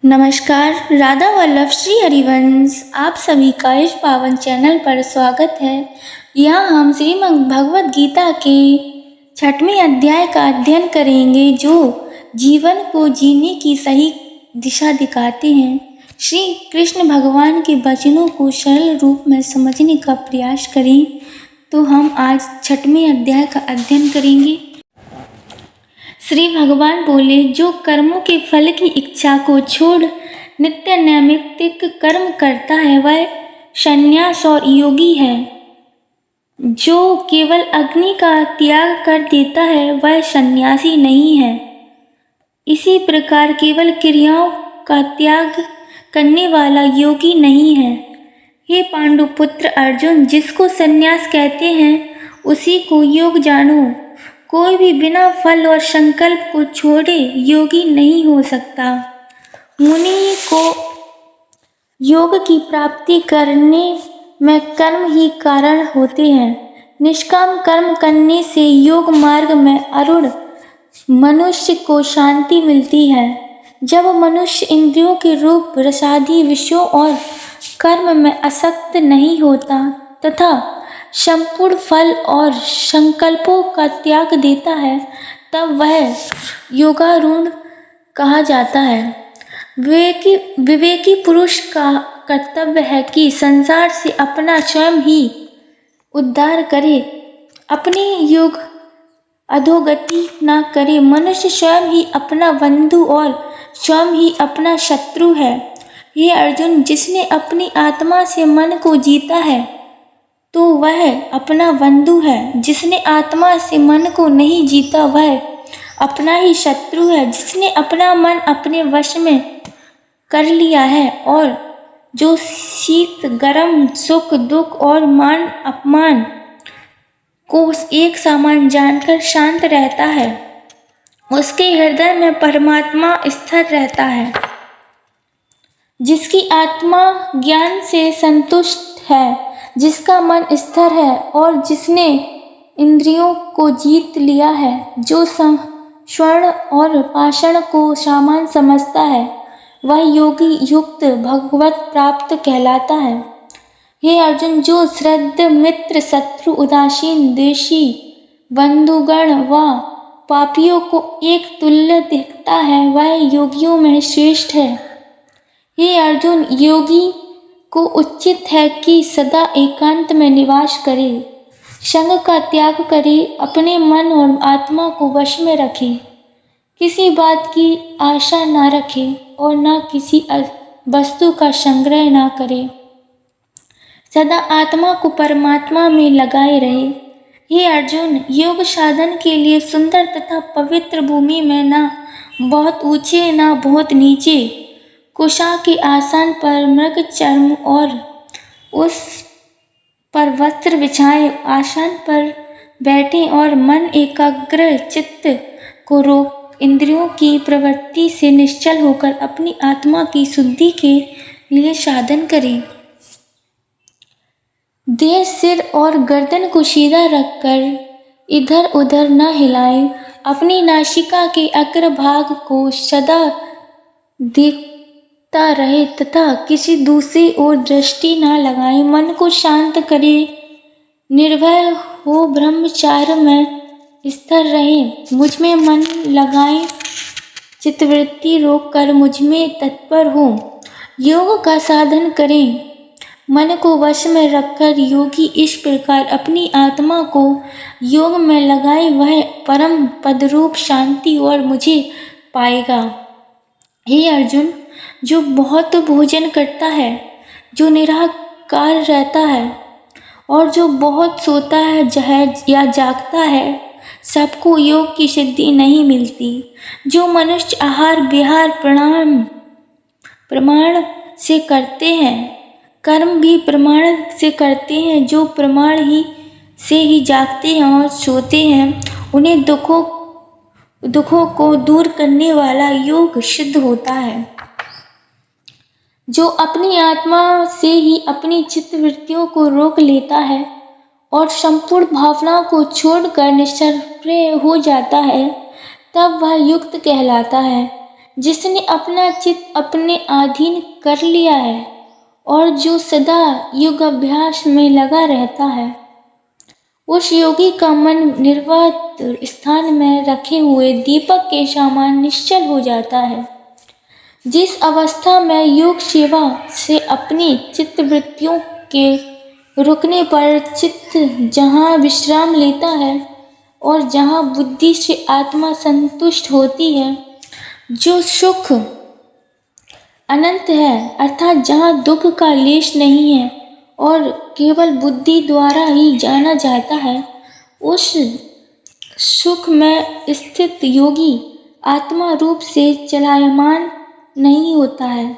नमस्कार। राधा वल्लभ श्री हरिवंश आप सभी का इस पावन चैनल पर स्वागत है। यहाँ हम श्रीमद् भगवद गीता के 6वें अध्याय का अध्ययन करेंगे, जो जीवन को जीने की सही दिशा दिखाते हैं। श्री कृष्ण भगवान के वचनों को सरल रूप में समझने का प्रयास करें। तो हम आज 6वें अध्याय का अध्ययन करेंगे। श्री भगवान बोले, जो कर्मों के फल की इच्छा को छोड़ नित्य नैमित्तिक कर्म करता है वह संन्यास और योगी है। जो केवल अग्नि का त्याग कर देता है वह सन्यासी नहीं है। इसी प्रकार केवल क्रियाओं का त्याग करने वाला योगी नहीं है। हे पांडुपुत्र अर्जुन, जिसको संन्यास कहते हैं उसी को योग जानो। कोई भी बिना फल और संकल्प को छोड़े योगी नहीं हो सकता। मुनि को योग की प्राप्ति करने में कर्म ही कारण होते हैं। निष्काम कर्म करने से योग मार्ग में आरूढ़ मनुष्य को शांति मिलती है। जब मनुष्य इंद्रियों के रूप रसादि विषयों और कर्म में आसक्त नहीं होता तथा संपूर्ण फल और संकल्पों का त्याग देता है, तब वह योगारूढ़ कहा जाता है। विवेकी पुरुष का कर्तव्य है कि संसार से अपना स्वयं ही उद्धार करे, अपने योग अधोगति न करे। मनुष्य स्वयं ही अपना बंधु और स्वयं ही अपना शत्रु है। हे अर्जुन, जिसने अपनी आत्मा से मन को जीता है तो वह अपना बंधु है। जिसने आत्मा से मन को नहीं जीता वह अपना ही शत्रु है। जिसने अपना मन अपने वश में कर लिया है और जो शीत गर्म सुख दुख और मान अपमान को एक समान जानकर शांत रहता है, उसके हृदय में परमात्मा स्थिर रहता है। जिसकी आत्मा ज्ञान से संतुष्ट है, जिसका मन स्थिर है और जिसने इंद्रियों को जीत लिया है, जो स्वर्ण और पाषाण को समान समझता है, वह योगी युक्त भगवत प्राप्त कहलाता है। हे अर्जुन, जो श्रद्ध मित्र शत्रु उदासीन देशी बंधुगण व पापियों को एक तुल्य दिखता है वह योगियों में श्रेष्ठ है। हे अर्जुन, योगी को उचित है कि सदा एकांत में निवास करे, संग का त्याग करे, अपने मन और आत्मा को वश में रखे, किसी बात की आशा न रखे और न किसी वस्तु का संग्रह न करे, सदा आत्मा को परमात्मा में लगाए रहे। हे अर्जुन, योग साधन के लिए सुंदर तथा पवित्र भूमि में न बहुत ऊंचे न बहुत नीचे, कुशा के आसन पर मृग चर्म और उस पर वस्त्र बिछाए आसन पर बैठे और मन एकाग्र चित्त को रोक इंद्रियों की प्रवृत्ति से निश्चल होकर अपनी आत्मा की शुद्धि के लिए साधन करें। देह सिर और गर्दन को सीधा रखकर इधर उधर न हिलाएं। अपनी नासिका के अग्रभाग को सदा देखता रहे तथा किसी दूसरी ओर दृष्टि न लगाए। मन को शांत करे, निर्भय हो, ब्रह्मचार्य में स्थिर रहे, मुझ में मन लगाए, चित्तवृत्ति रोक कर मुझ में तत्पर हो। योग का साधन करें। मन को वश में रखकर योगी इस प्रकार अपनी आत्मा को योग में लगाए वह परम पदरूप शांति और मुझे पाएगा। हे अर्जुन, जो बहुत भोजन करता है, जो निराकार रहता है और जो बहुत सोता है या जागता है, सबको योग की सिद्धि नहीं मिलती। जो मनुष्य आहार विहार प्रमाण से करते हैं, कर्म भी प्रमाण से करते हैं, जो प्रमाण ही से ही जागते हैं और सोते हैं, उन्हें दुखों को दूर करने वाला योग सिद्ध होता है। जो अपनी आत्मा से ही अपनी चित्तवृत्तियों को रोक लेता है और संपूर्ण भावनाओं को छोड़कर निष्क्रिय हो जाता है, तब वह युक्त कहलाता है। जिसने अपना चित्त अपने अधीन कर लिया है और जो सदा योग अभ्यास में लगा रहता है, उस योगी का मन निर्वात स्थान में रखे हुए दीपक के समान निश्चल हो जाता है। जिस अवस्था में योग सेवा से अपनी चित्तवृत्तियों के रुकने पर चित्त जहाँ विश्राम लेता है और जहाँ बुद्धि से आत्मा संतुष्ट होती है, जो सुख अनंत है, अर्थात जहाँ दुख का लेश नहीं है और केवल बुद्धि द्वारा ही जाना जाता है, उस सुख में स्थित योगी आत्मा रूप से चलायमान नहीं होता है।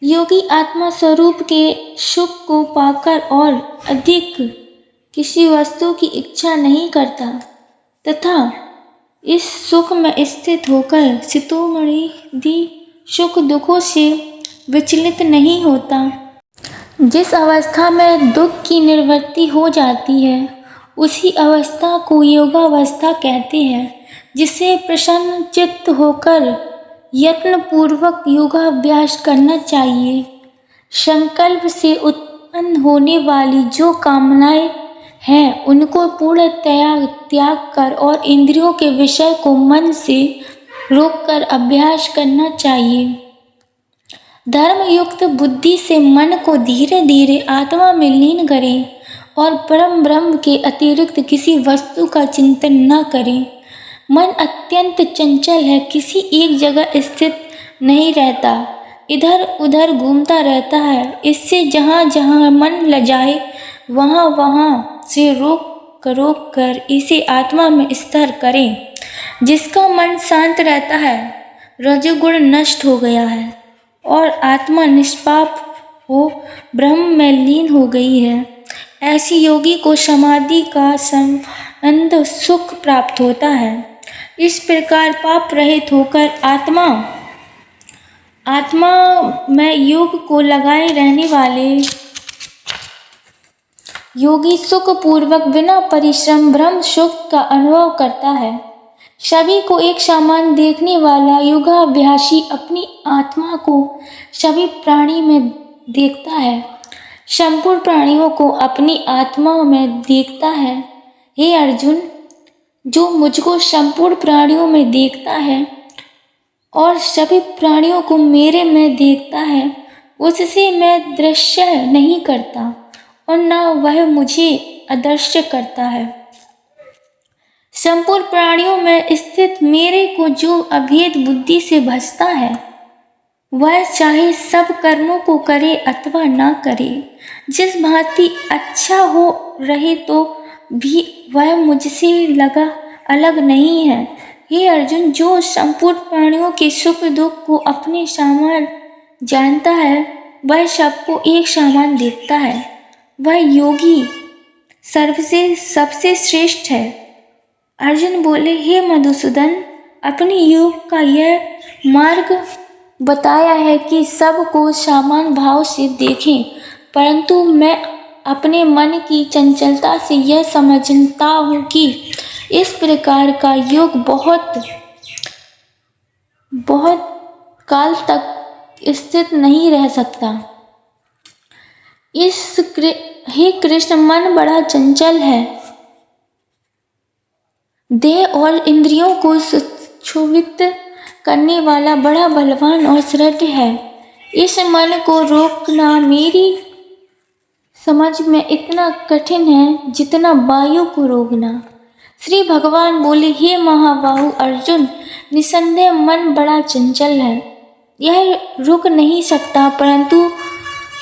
योगी आत्मा स्वरूप के सुख को पाकर और अधिक किसी वस्तु की इच्छा नहीं करता तथा इस सुख में स्थित होकर चितोमणि सुख दुखों से विचलित नहीं होता। जिस अवस्था में दुख की निवृत्ति हो जाती है, उसी अवस्था को योगावस्था कहते हैं, जिसे प्रसन्न चित्त होकर यत्नपूर्वक योगाभ्यास करना चाहिए। संकल्प से उत्पन्न होने वाली जो कामनाएं हैं, उनको पूर्णतया त्याग कर और इंद्रियों के विषय को मन से रोककर अभ्यास करना चाहिए। धर्मयुक्त बुद्धि से मन को धीरे धीरे आत्मा में लीन करें और परम ब्रह्म के अतिरिक्त किसी वस्तु का चिंतन न करें। मन अत्यंत चंचल है, किसी एक जगह स्थित नहीं रहता, इधर उधर घूमता रहता है। इससे जहाँ जहाँ मन लजाए वहाँ वहाँ से रोक कर इसे आत्मा में स्थिर करें। जिसका मन शांत रहता है, रजोगुण नष्ट हो गया है और आत्मा निष्पाप हो ब्रह्म में लीन हो गई है, ऐसी योगी को समाधि का संबंध सुख प्राप्त होता है। इस प्रकार पाप रहित होकर आत्मा में योग को लगाए रहने वाले योगी सुख पूर्वक बिना परिश्रम ब्रह्म सुख का अनुभव करता है। सभी को एक समान देखने वाला योगाभ्यासी अपनी आत्मा को सभी प्राणी में देखता है, संपूर्ण प्राणियों को अपनी आत्मा में देखता है। हे अर्जुन, जो मुझको संपूर्ण प्राणियों में देखता है और सभी प्राणियों को मेरे में देखता है, उससे मैं दृश्य नहीं करता और न वह मुझे अदृश्य करता है। संपूर्ण प्राणियों में स्थित मेरे को जो अभेद बुद्धि से भजता है, वह चाहे सब कर्मों को करे अथवा ना करे, जिस भांति अच्छा हो रहे तो भी वह मुझसे अलग नहीं है। हे अर्जुन, जो संपूर्ण प्राणियों के सुख दुख को अपने समान जानता है, वह सबको एक समान देखता है। वह योगी सबसे श्रेष्ठ है। अर्जुन बोले, हे मधुसूदन, अपने योग का यह मार्ग बताया है कि सबको समान भाव से देखें, परंतु मैं अपने मन की चंचलता से यह समझता हूँ कि इस प्रकार का योग बहुत काल तक स्थित नहीं रह सकता। हे कृष्ण, मन बड़ा चंचल है, देह और इंद्रियों को क्षोभित करने वाला बड़ा बलवान और दृढ़ है। इस मन को रोकना मेरी समझ में इतना कठिन है जितना वायु को रोकना। श्री भगवान बोले, हे महाबाहु अर्जुन, निसंदेह मन बड़ा चंचल है, यह रुक नहीं सकता, परंतु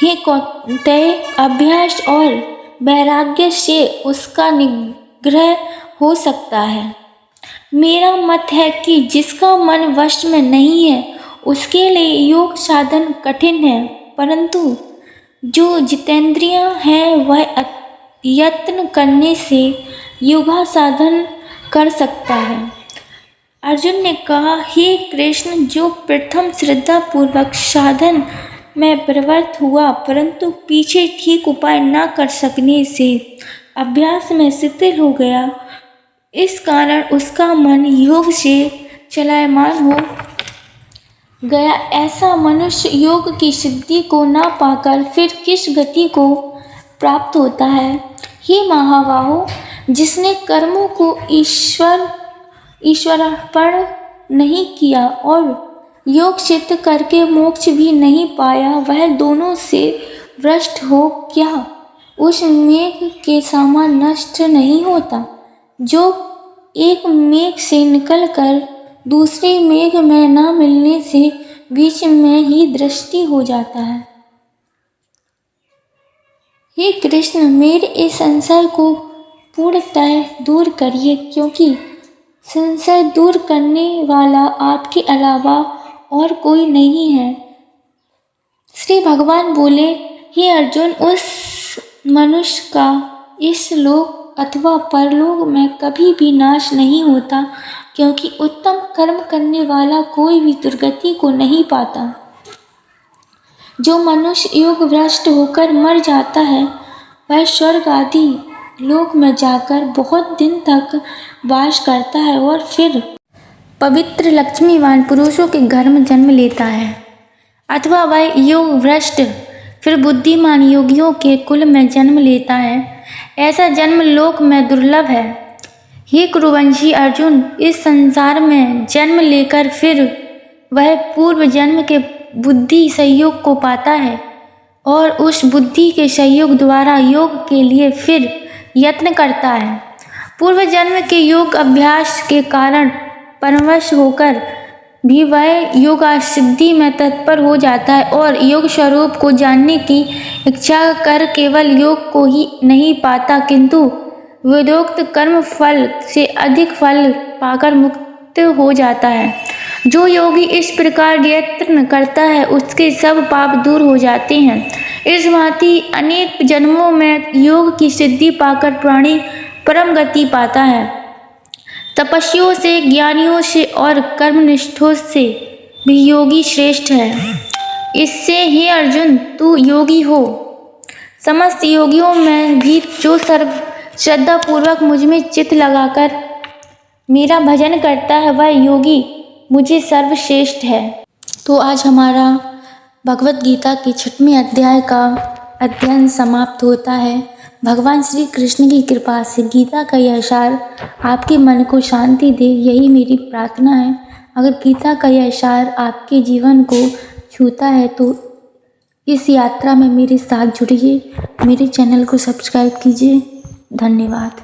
हे कौन्तेय, अभ्यास और वैराग्य से उसका निग्रह हो सकता है। मेरा मत है कि जिसका मन वश में नहीं है, उसके लिए योग साधन कठिन है, परंतु जो जितेंद्रिय है वह यत्न करने से योगा साधन कर सकता है। अर्जुन ने कहा, हे कृष्ण, जो प्रथम श्रद्धा पूर्वक साधन में प्रवृत्त हुआ परंतु पीछे ठीक उपाय न कर सकने से अभ्यास में शिथिल हो गया, इस कारण उसका मन योग से चलायमान हो गया ऐसा मनुष्य योग की सिद्धि को ना पाकर फिर किस गति को प्राप्त होता है। हे महाबाहो, जिसने कर्मों को ईश्वरार्पण नहीं किया और योग सिद्ध करके मोक्ष भी नहीं पाया, वह दोनों से भ्रष्ट हो क्या उस मेघ के समान नष्ट नहीं होता, जो एक मेघ से निकलकर दूसरे मेघ में न मिलने से बीच में ही दृष्टि हो जाता है। हे कृष्ण, मेरे इस संशय को पूर्णतः दूर करिए, क्योंकि संशय दूर करने वाला आपके अलावा और कोई नहीं है। श्री भगवान बोले, हे अर्जुन, उस मनुष्य का इस लोक अथवा परलोक में कभी भी नाश नहीं होता, क्योंकि उत्तम कर्म करने वाला कोई भी दुर्गति को नहीं पाता। जो मनुष्य योग भ्रष्ट होकर मर जाता है, वह स्वर्ग आदि लोक में जाकर बहुत दिन तक वास करता है और फिर पवित्र लक्ष्मीवान पुरुषों के घर में जन्म लेता है, अथवा वह योग भ्रष्ट फिर बुद्धिमान योगियों के कुल में जन्म लेता है। ऐसा जन्म लोक में दुर्लभ है। हे कुरुवंशी अर्जुन, इस संसार में जन्म लेकर फिर वह पूर्व जन्म के बुद्धि संयोग को पाता है और उस बुद्धि के संयोग द्वारा योग के लिए फिर यत्न करता है। पूर्व जन्म के योग अभ्यास के कारण परवश होकर भी वह योग सिद्धि में तत्पर हो जाता है और योग स्वरूप को जानने की इच्छा कर केवल योग को ही नहीं पाता, किंतु वेदोक्त कर्म फल से अधिक फल पाकर मुक्त हो जाता है। जो योगी इस प्रकार यत्न करता है, उसके सब पाप दूर हो जाते हैं। इस भांति अनेक जन्मों में योग की सिद्धि पाकर प्राणी परम गति पाता है। तपस्वियों से, ज्ञानियों से और कर्मनिष्ठों से भी योगी श्रेष्ठ है। इससे हे अर्जुन, तू योगी हो। समस्त योगियों में भी जो सर्व श्रद्धा पूर्वक मुझ में चित्त लगाकर मेरा भजन करता है, वह योगी मुझे सर्वश्रेष्ठ है। तो आज हमारा भगवत गीता के 6वें अध्याय का अध्ययन समाप्त होता है। भगवान श्री कृष्ण की कृपा से गीता का यह सार आपके मन को शांति दे, यही मेरी प्रार्थना है। अगर गीता का यह सार आपके जीवन को छूता है तो इस यात्रा में मेरे साथ जुड़िए, मेरे चैनल को सब्सक्राइब कीजिए। धन्यवाद।